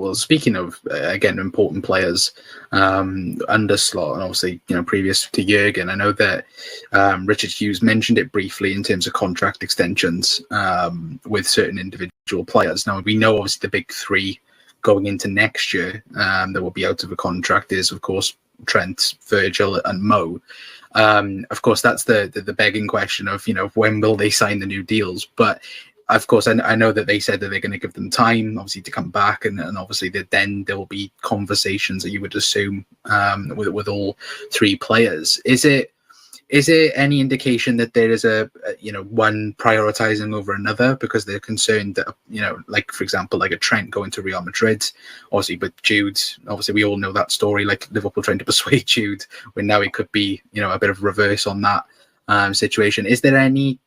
Well, speaking of again important players under Slot, and obviously previous to Jurgen, I know that Richard Hughes mentioned it briefly in terms of contract extensions with certain individual players. Now we know obviously the big three going into next year that will be out of a contract is of course Trent, Virgil, and Mo. Of course, that's the begging question of when will they sign the new deals, but. Of course, I know that they said that they're going to give them time, obviously, to come back, and obviously that then there will be conversations that you would assume with all three players. Is it any indication that there is a one prioritizing over another because they're concerned that like for example like a Trent going to Real Madrid, obviously, but Jude, obviously we all know that story, like Liverpool trying to persuade Jude, when now it could be a bit of reverse on that situation. Is there any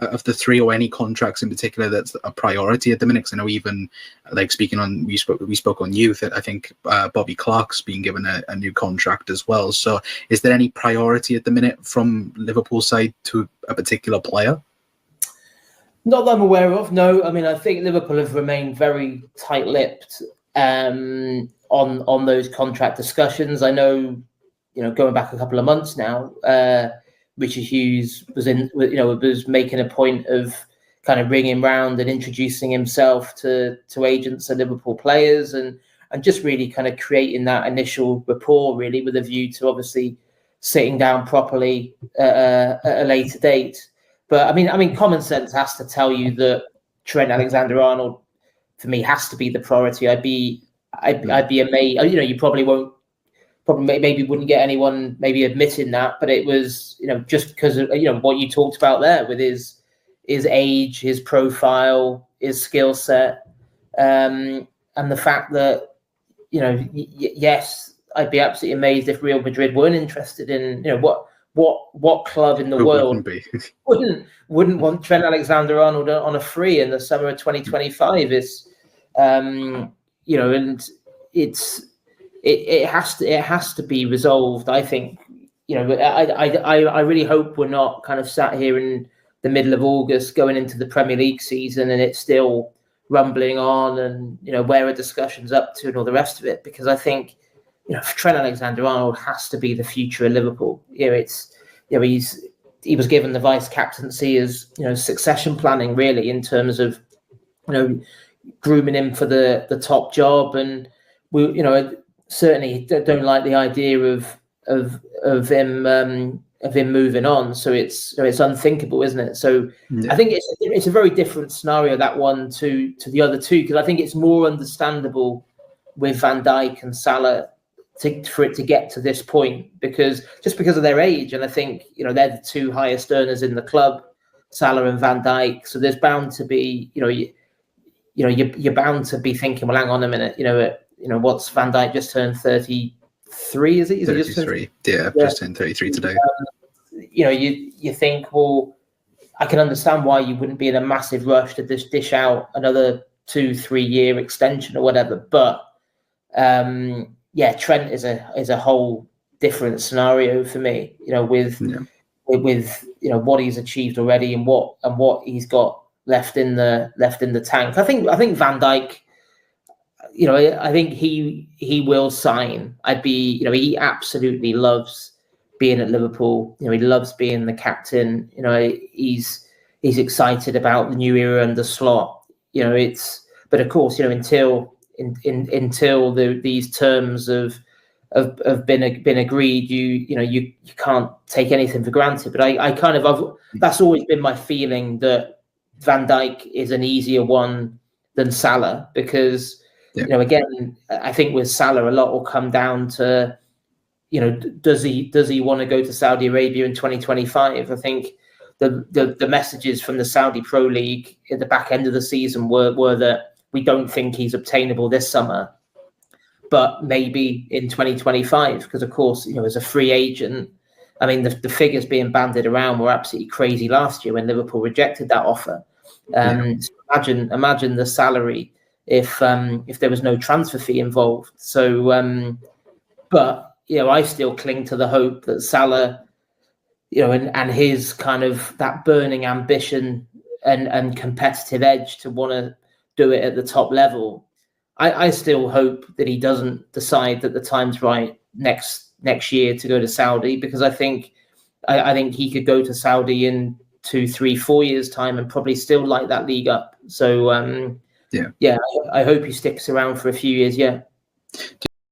of the three or any contracts in particular that's a priority at the minute? Because I know even like speaking on we spoke on youth, I think Bobby Clark's being given a new contract as well. So is there any priority at the minute from Liverpool side to a particular player? Not that I'm aware of, no. I mean, I think Liverpool have remained very tight-lipped on those contract discussions. I know, going back a couple of months now, Richard Hughes was making a point of kind of ringing round and introducing himself to agents and Liverpool players and just really kind of creating that initial rapport, really, with a view to obviously sitting down properly at a later date. But I mean, common sense has to tell you that Trent Alexander-Arnold, for me, has to be the priority. I'd be amazed. You probably maybe wouldn't get anyone maybe admitting that, but it was just because of what you talked about there with his age, his profile, his skill set, and the fact that yes, I'd be absolutely amazed if Real Madrid weren't interested in what club in the world wouldn't want Trent Alexander-Arnold on a free in the summer of 2025. It's and it's. It has to be resolved. I think I really hope we're not kind of sat here in the middle of August going into the Premier League season and it's still rumbling on and where are discussions up to and all the rest of it, because I think Trent Alexander-Arnold has to be the future of Liverpool. He was given the vice captaincy as succession planning, really, in terms of grooming him for the top job, and we certainly don't like the idea of him moving on. So it's unthinkable, isn't it? So yeah. I think it's a very different scenario, that one to the other two, because I think it's more understandable with Van Dijk and Salah for it to get to this point because of their age, and I think they're the two highest earners in the club, Salah and Van Dijk. So there's bound to be you're bound to be thinking, well, hang on a minute, what's Van Dijk just turned 33? Is he? 33. Just turned 33 today. You think, well, I can understand why you wouldn't be in a massive rush to just dish out another 2-3 year extension or whatever. But Trent is a whole different scenario for me. With what he's achieved already and what he's got left in the tank. I think Van Dijk. I think he will sign. He absolutely loves being at Liverpool. He loves being the captain. He's excited about the new era under Slot. But of course, until these terms have been agreed, you can't take anything for granted. But that's always been my feeling, that Van Dijk is an easier one than Salah, because. Again, I think with Salah, a lot will come down to, does he want to go to Saudi Arabia in 2025? I think the messages from the Saudi Pro League at the back end of the season were that we don't think he's obtainable this summer, but maybe in 2025, because of course, as a free agent, I mean, the figures being banded around were absolutely crazy last year when Liverpool rejected that offer. So imagine the salary if there was no transfer fee involved. So, but I still cling to the hope that Salah, and his kind of that burning ambition and competitive edge to want to do it at the top level. I still hope that he doesn't decide that the time's right next year to go to Saudi, because I think he could go to Saudi in 2, 3, 4 years time and probably still light that league up. So I hope he sticks around for a few years. Yeah.